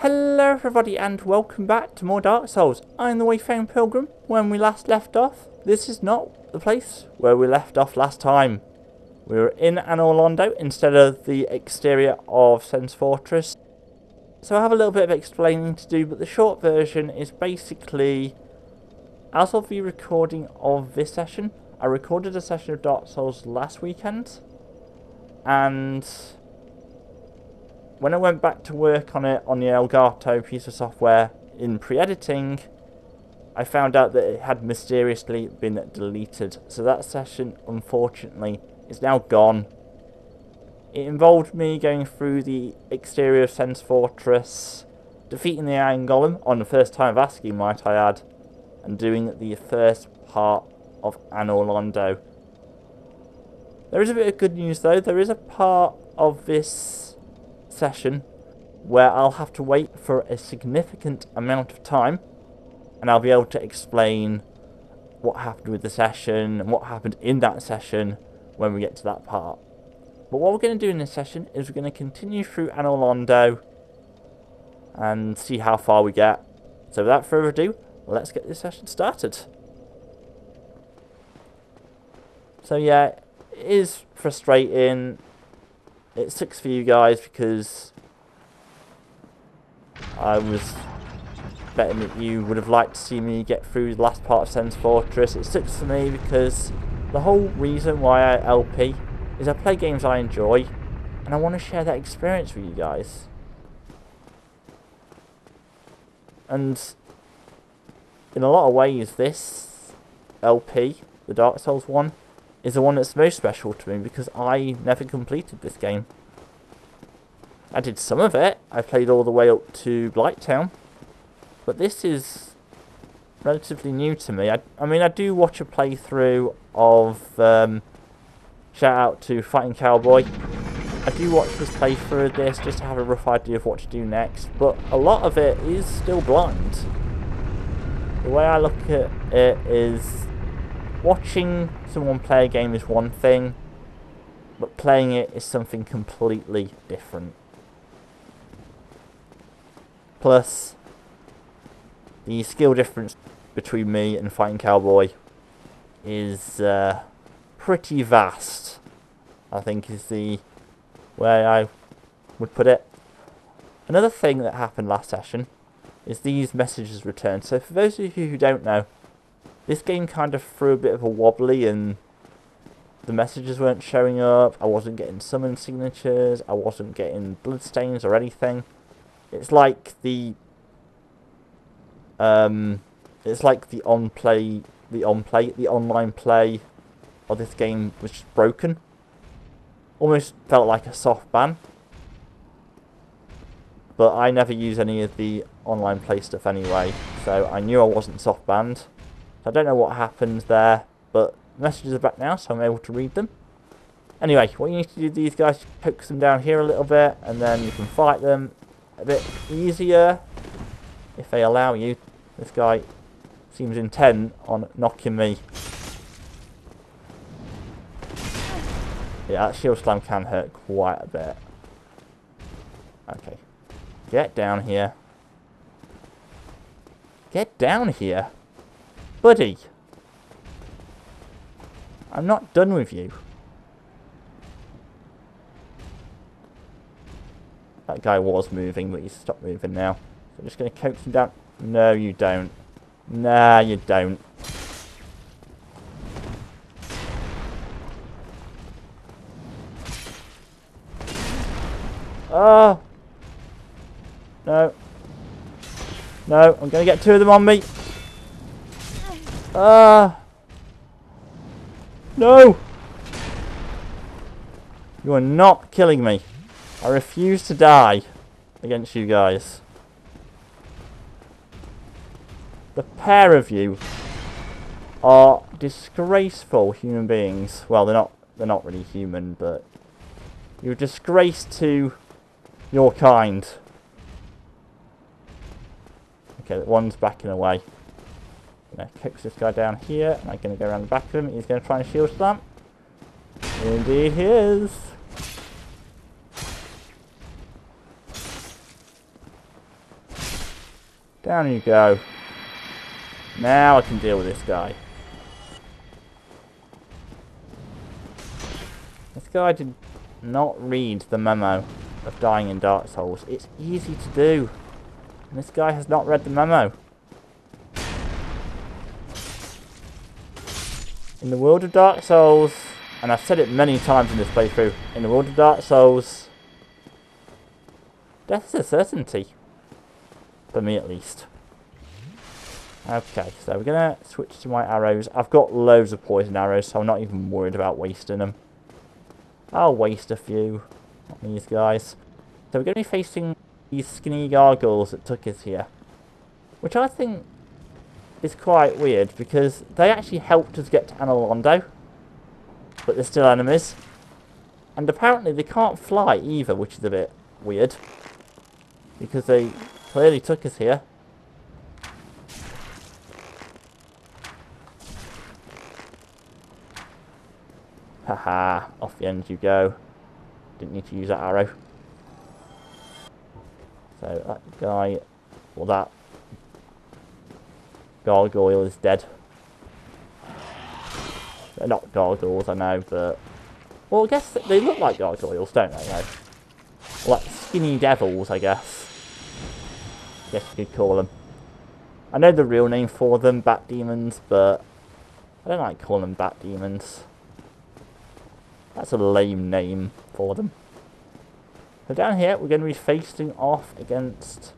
Hello everybody and welcome back to more Dark Souls. I'm the Wayfaring Pilgrim. When we last left off, this is not the place where we left off last time. We were in Anor Londo instead of the exterior of Sen's Fortress. So I have a little bit of explaining to do, but the short version is basically, as of the recording of this session, I recorded a session of Dark Souls last weekend, and when I went back to work on it on the Elgato piece of software in pre-editing, I found out that it had mysteriously been deleted. So that session, unfortunately, is now gone. It involved me going through the exterior of Sen's Fortress, defeating the Iron Golem on the first time of asking, might I add, and doing the first part of Anor Londo. There is a bit of good news though. There is a part of this session where I'll have to wait for a significant amount of time, and I'll be able to explain what happened with the session and what happened in that session when we get to that part. But what we're going to do in this session is we're going to continue through Anor Londo and see how far we get. So without further ado, let's get this session started. So yeah, it is frustrating. It sucks for you guys because I was betting that you would have liked to see me get through the last part of Sen's Fortress. It sucks for me because the whole reason why I LP is I play games I enjoy and I want to share that experience with you guys. And in a lot of ways, this LP, the Dark Souls one, is the one that's most special to me because I never completed this game. I did some of it. I played all the way up to Blighttown, but this is relatively new to me. I mean, I do watch a playthrough of shout out to Fighting Cowboy. I do watch his playthrough of this just to have a rough idea of what to do next, but a lot of it is still blind. The way I look at it is, watching someone play a game is one thing, but playing it is something completely different. Plus, the skill difference between me and Fighting Cowboy is pretty vast, I think is the way I would put it. Another thing that happened last session is these messages returned. So for those of you who don't know, this game kind of threw a bit of a wobbly and the messages weren't showing up. I wasn't getting summon signatures. I wasn't getting bloodstains or anything. It's like the online play of this game was just broken. Almost felt like a soft ban. But I never use any of the online play stuff anyway, so I knew I wasn't soft banned. I don't know what happened there, but the messages are back now, so I'm able to read them. Anyway, what you need to do with these guys, poke them down here a little bit, and then you can fight them a bit easier, if they allow you. This guy seems intent on knocking me. Yeah, that shield slam can hurt quite a bit. Okay. Get down here. Get down here. Buddy, I'm not done with you. That guy was moving, but he's stopped moving now. So I'm just going to coax him down. No, you don't. Nah, you don't. Oh! No. No, I'm going to get two of them on me. No! You are not killing me. I refuse to die against you guys. The pair of you are disgraceful human beings. Well, they're not really human, but you're a disgrace to your kind. Okay, one's backing away. I'm going to coax this guy down here, and I'm going to go around the back of him. He's going to try and shield slam. Indeed he is. Down you go. Now I can deal with this guy. This guy did not read the memo of dying in Dark Souls. It's easy to do. And this guy has not read the memo. In the world of Dark Souls, and I've said it many times in this playthrough, in the world of Dark Souls, death is a certainty. For me at least. Okay, so we're going to switch to my arrows. I've got loads of poison arrows, so I'm not even worried about wasting them. I'll waste a few on these guys. So we're going to be facing these skinny gargoyles that took us here. Which I think is quite weird, because they actually helped us get to Anor Londo. But they're still enemies. And apparently they can't fly either, which is a bit weird. Because they clearly took us here. Haha, off the end you go. Didn't need to use that arrow. So that guy, well, that gargoyle is dead. They're not gargoyles, I know, but... Well, I guess they look like gargoyles, don't they? No. Well, like skinny devils, I guess. Guess you could call them. I know the real name for them, bat demons, but I don't like calling them bat demons. That's a lame name for them. So down here, we're going to be facing off against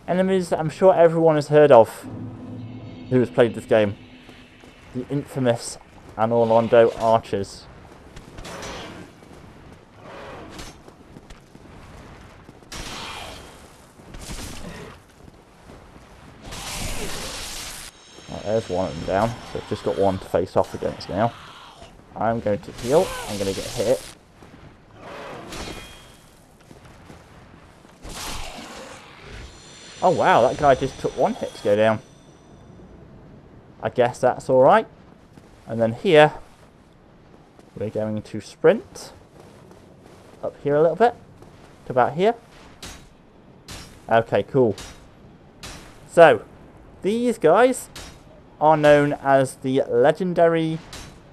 enemies that I'm sure everyone has heard of who has played this game. The infamous Anor Londo archers. Right, there's one of them down, so I've just got one to face off against now. I'm going to heal, I'm going to get hit. Oh wow, that guy just took one hit to go down. I guess that's alright. And then here, we're going to sprint up here a little bit, to about here. Okay, cool. So, these guys are known as the legendary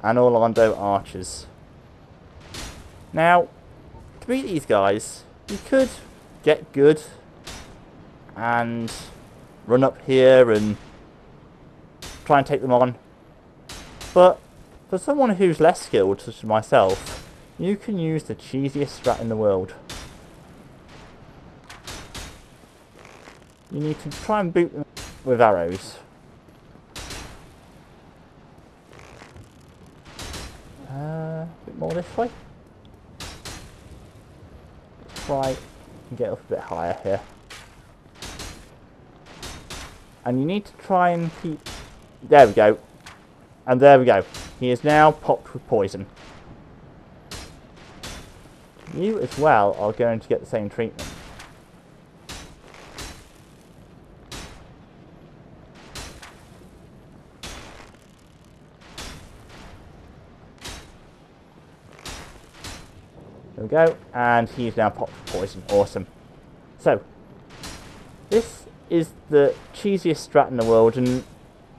Anor Londo archers. Now, to beat these guys, you could get good and run up here and try and take them on. But for someone who's less skilled, such as myself, you can use the cheesiest strat in the world. You need to try and boot them with arrows. A bit more this way. Let's try and get up a bit higher here. And you need to try and keep... There we go. And there we go. He is now popped with poison. You as well are going to get the same treatment. There we go. And he's now popped with poison. Awesome. So, this is the cheesiest strat in the world, and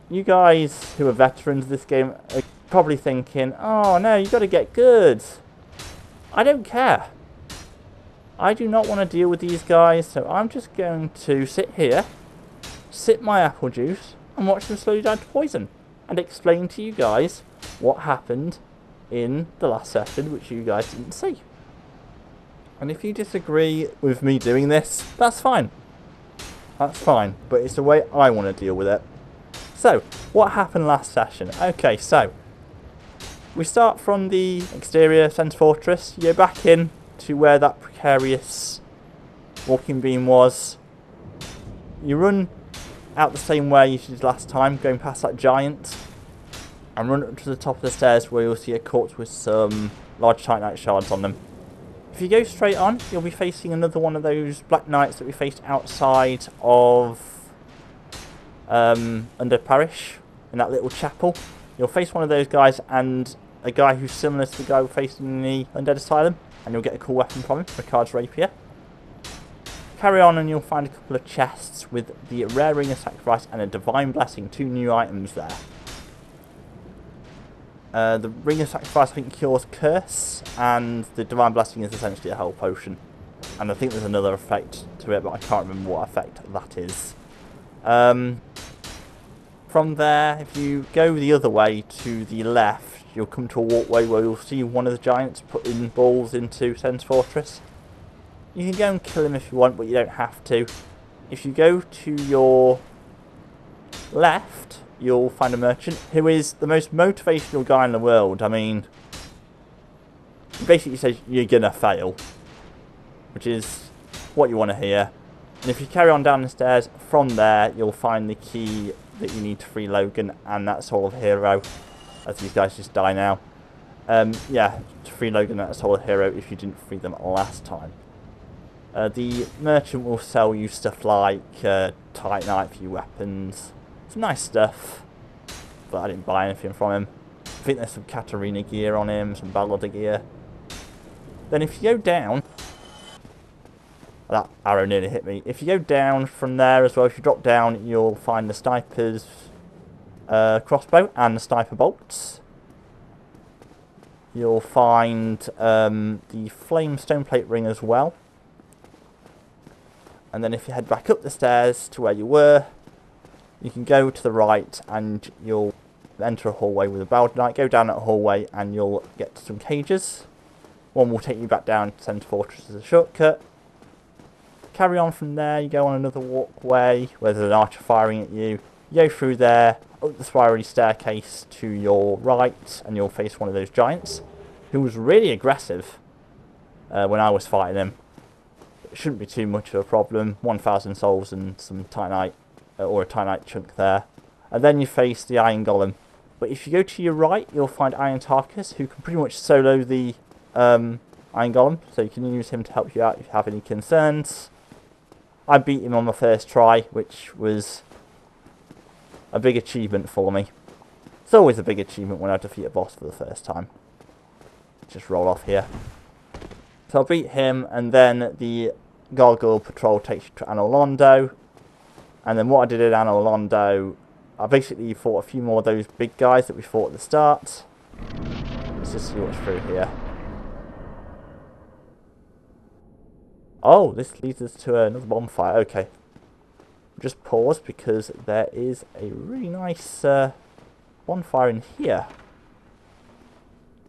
you guys who are veterans of this game are probably thinking, oh no, you got to get good. I don't care. I do not want to deal with these guys, so I'm just going to sit here, sip my apple juice, and watch them slowly down to poison, and explain to you guys what happened in the last session, which you guys didn't see. And if you disagree with me doing this, that's fine. That's fine, but it's the way I want to deal with it. So, what happened last session? Okay, so we start from the exterior Centre Fortress. You go back in to where that precarious walking beam was. You run out the same way you did last time, going past that giant, and run up to the top of the stairs where you'll see a corpse with some large titanite shards on them. If you go straight on, you'll be facing another one of those black knights that we faced outside of Under Parish, in that little chapel. You'll face one of those guys and a guy who's similar to the guy we faced in the Undead Asylum, and you'll get a cool weapon from him, Ricard's Rapier. Carry on and you'll find a couple of chests with the Rare Ring of Sacrifice and a Divine Blessing, 2 new items there. The Ring of Sacrifice, I think, cures Curse, and the Divine Blessing is essentially a health potion. And I think there's another effect to it, but I can't remember what effect that is. From there, if you go the other way to the left, you'll come to a walkway where you'll see one of the giants putting balls into Sen's Fortress. You can go and kill him if you want, but you don't have to. If you go to your left, you'll find a merchant who is the most motivational guy in the world. I mean, he basically says you're gonna fail, which is what you want to hear. And if you carry on down the stairs, from there you'll find the key that you need to free Logan and that Soul of Hero, as these guys just die now. Yeah, to free Logan and that Soul of Hero if you didn't free them last time. The merchant will sell you stuff like Titanite for your weapons. Some nice stuff, but I didn't buy anything from him. I think there's some Katarina gear on him, some Balada gear. Then if you go down... That arrow nearly hit me. If you go down from there as well, if you drop down, you'll find the sniper's crossbow and the sniper bolts. You'll find the flame stone plate ring as well. And then if you head back up the stairs to where you were, you can go to the right and you'll enter a hallway with a Baldurite. Go down that hallway and you'll get to some cages. One will take you back down to Sen's Fortress as a shortcut. Carry on from there, you go on another walkway where there's an archer firing at you. You go through there, up the spirally staircase to your right, and you'll face one of those giants, who was really aggressive when I was fighting him. It shouldn't be too much of a problem. 1,000 souls and some Titanite, or a Titanite chunk there. And then you face the Iron Golem. But if you go to your right, you'll find Iron Tarkus, who can pretty much solo the Iron Golem, so you can use him to help you out if you have any concerns. I beat him on my first try, which was a big achievement for me. It's always a big achievement when I defeat a boss for the first time. Just roll off here. So I beat him, and then the Gargoyle Patrol takes you to Anor Londo. And then what I did at Anor Londo, I basically fought a few more of those big guys that we fought at the start. Let's just see what's through here. Oh, this leads us to another bonfire. Okay. Just pause because there is a really nice bonfire in here.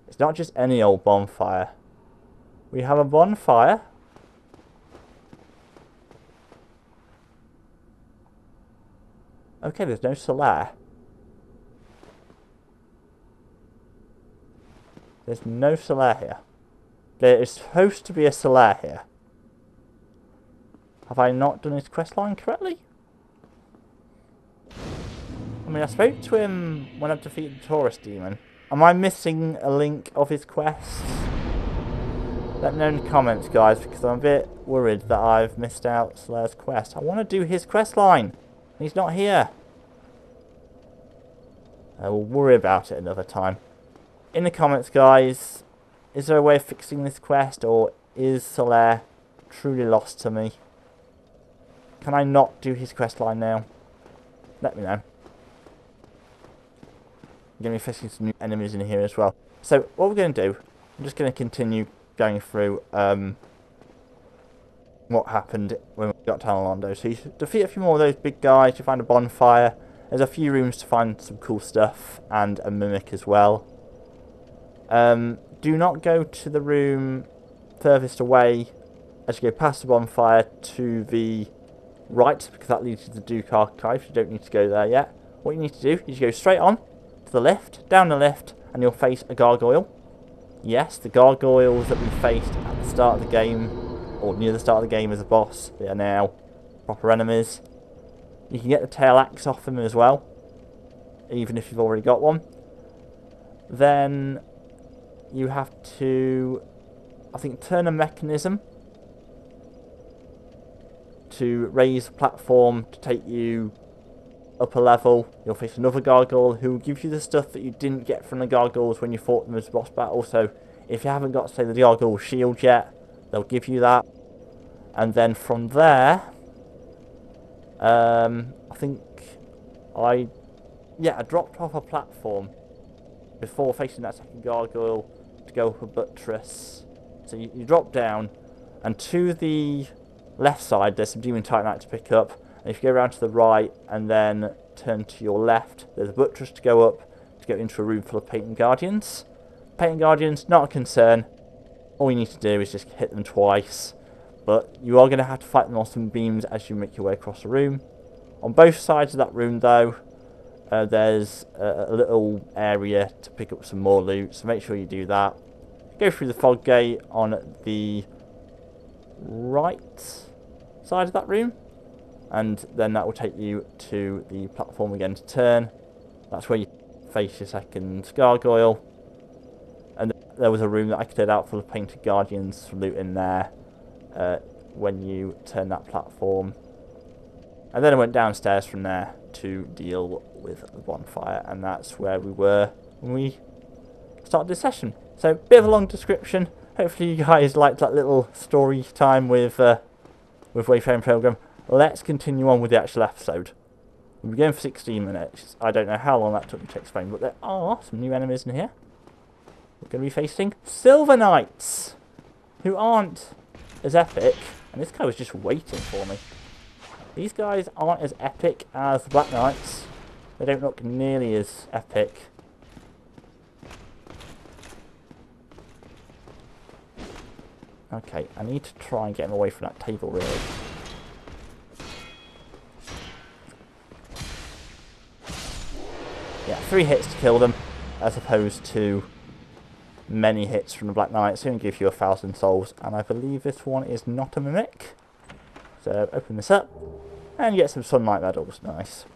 It's not just any old bonfire. We have a bonfire. Okay, there's no Solaire. There's no Solaire here. There is supposed to be a Solaire here. Have I not done his questline correctly? I mean, I spoke to him when I defeated the Taurus Demon. Am I missing a link of his quest? Let me know in the comments, guys, because I'm a bit worried that I've missed out Solaire's quest. I want to do his questline. He's not here. I will worry about it another time. In the comments, guys, is there a way of fixing this quest, or is Solaire truly lost to me? Can I not do his questline now? Let me know. I'm going to be facing some new enemies in here as well. So, what we're going to do, I'm just going to continue going through what happened when we got to Anor Londo. So you defeat a few more of those big guys, you find a bonfire. There's a few rooms to find some cool stuff, and a mimic as well. Do not go to the room furthest away as you go past the bonfire to the right, because that leads to the Duke Archive. You don't need to go there yet. What you need to do is you go straight on to the lift, down the lift, and you'll face a gargoyle. Yes, the gargoyles that we faced at the start of the game, or near the start of the game as a boss, they are now proper enemies. You can get the tail axe off them as well, even if you've already got one. Then you have to, I think, turn a mechanism to raise a platform to take you up a level. You'll face another gargoyle who will give you the stuff that you didn't get from the gargoyles when you fought them as a boss battle. So if you haven't got, say, the gargoyle shield yet, they'll give you that. And then from there, I think I dropped off a platform before facing that second gargoyle to go up a buttress. So you drop down, and to the left side there's some demon titanite to pick up. And if you go around to the right and then turn to your left, there's a buttress to go up to go into a room full of painted guardians. Painted guardians, not a concern. All you need to do is just hit them twice. But you are going to have to fight them on some beams as you make your way across the room. On both sides of that room, though, there's a little area to pick up some more loot, so make sure you do that. Go through the fog gate on the right side of that room, and then that will take you to the platform again to turn. That's where you face your second gargoyle. And there was a room that I cleared out full of painted guardians for loot in there when you turn that platform. And then I went downstairs from there to deal with the bonfire, and that's where we were when we started this session. So, bit of a long description. Hopefully you guys liked that little story time with Wayfaring Pilgrim. Let's continue on with the actual episode. We'll be going for 16 minutes. I don't know how long that took me to explain, but there are some new enemies in here. We're going to be facing Silver Knights, who aren't as epic. And this guy was just waiting for me. These guys aren't as epic as the Black Knights. They don't look nearly as epic. Okay, I need to try and get him away from that table, really. Yeah, 3 hits to kill them, as opposed to many hits from the Black Knights. They only give you 1,000 souls, and I believe this one is not a mimic. So open this up, and get some sunlight medals. Nice.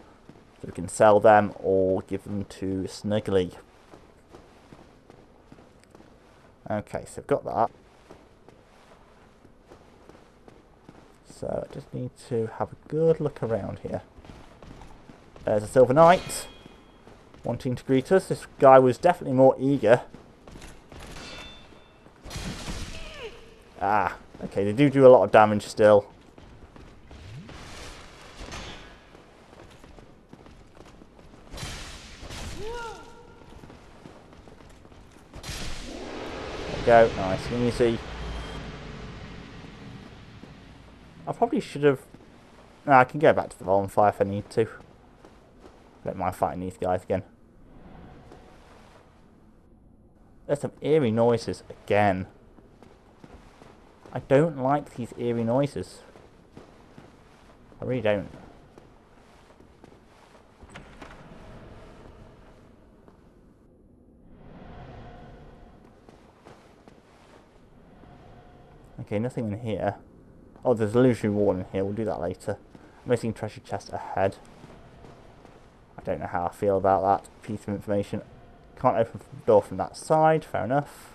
So we can sell them or give them to Snuggly. Okay, so I've got that. So I just need to have a good look around here. There's a Silver Knight wanting to greet us. This guy was definitely more eager. Ah, okay, they do a lot of damage still. There we go, nice and easy. I probably should have... No, I can go back to the bonfire if I need to. Don't mind fighting these guys again. There's some eerie noises again. I don't like these eerie noises. I really don't. Okay, nothing in here. Oh, there's a illusory wall in here. We'll do that later. Missing treasure chest ahead. I don't know how I feel about that piece of information. Can't open the door from that side. Fair enough.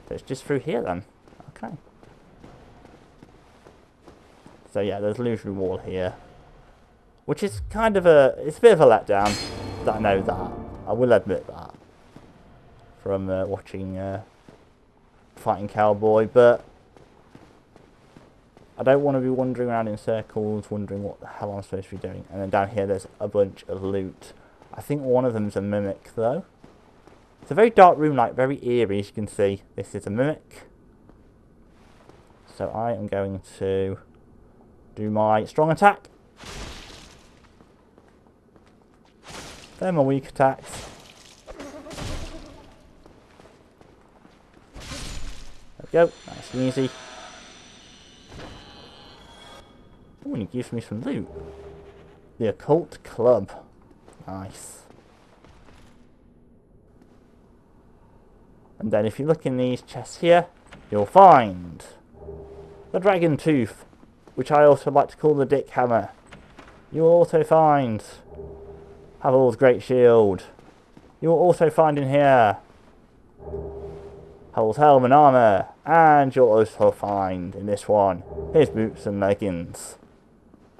So it's just through here then. Okay. So yeah, there's an illusory wall here. Which is kind of it's a bit of a letdown. That I know that. I will admit that. From watching Fighting Cowboy, but I don't want to be wandering around in circles, wondering what the hell I'm supposed to be doing. And then down here there's a bunch of loot. I think one of them's a mimic, though. It's a very dark room, like very eerie, as you can see. This is a mimic. So I am going to do my strong attack. Then my weak attacks. There we go, nice and easy. Oh, and he gives me some loot. The Occult Club. Nice. And then if you look in these chests here, you'll find the Dragon Tooth, which I also like to call the Dick Hammer. You'll also find HAVEL'S Great Shield. You'll also find in here HAVEL'S Helm and Armour. And you'll also find in this one his boots and leggings.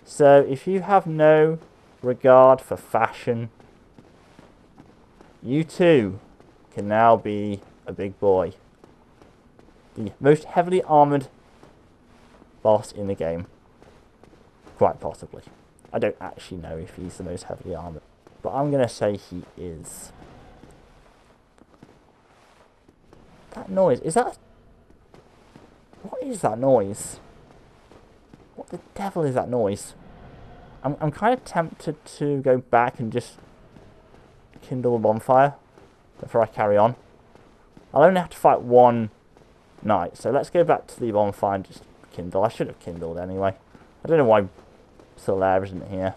So if you have no regard for fashion, you too can now be a big boy. The most heavily armoured boss in the game. Quite possibly. I don't actually know if he's the most heavily armoured, but I'm going to say he is. That noise, is that... What is that noise? What the devil is that noise? I'm kind of tempted to go back and just kindle a bonfire before I carry on. I'll only have to fight one knight, so let's go back to the bonfire and just kindle. I should have kindled anyway. I don't know why Solaire isn't here.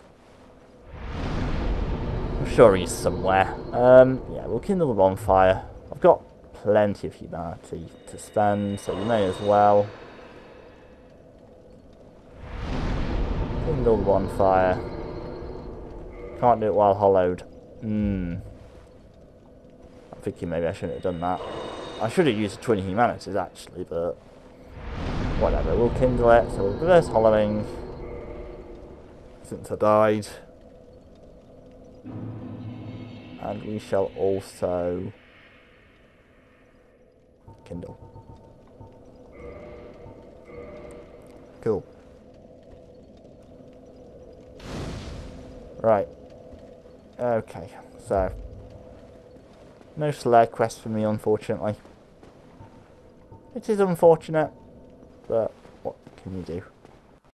I'm sure he's somewhere. Yeah, we'll kindle the bonfire. I've got plenty of humanity to spend, so you may as well. Kindle the bonfire. Can't do it while hollowed. I'm thinking maybe I shouldn't have done that. I should have used 20 humanities actually, but whatever. We'll kindle it. So we'll reverse hollowing. Since I died. And we shall also kindle. Cool. Right. Okay, so no Solaire quest for me, unfortunately. It is unfortunate, but what can you do?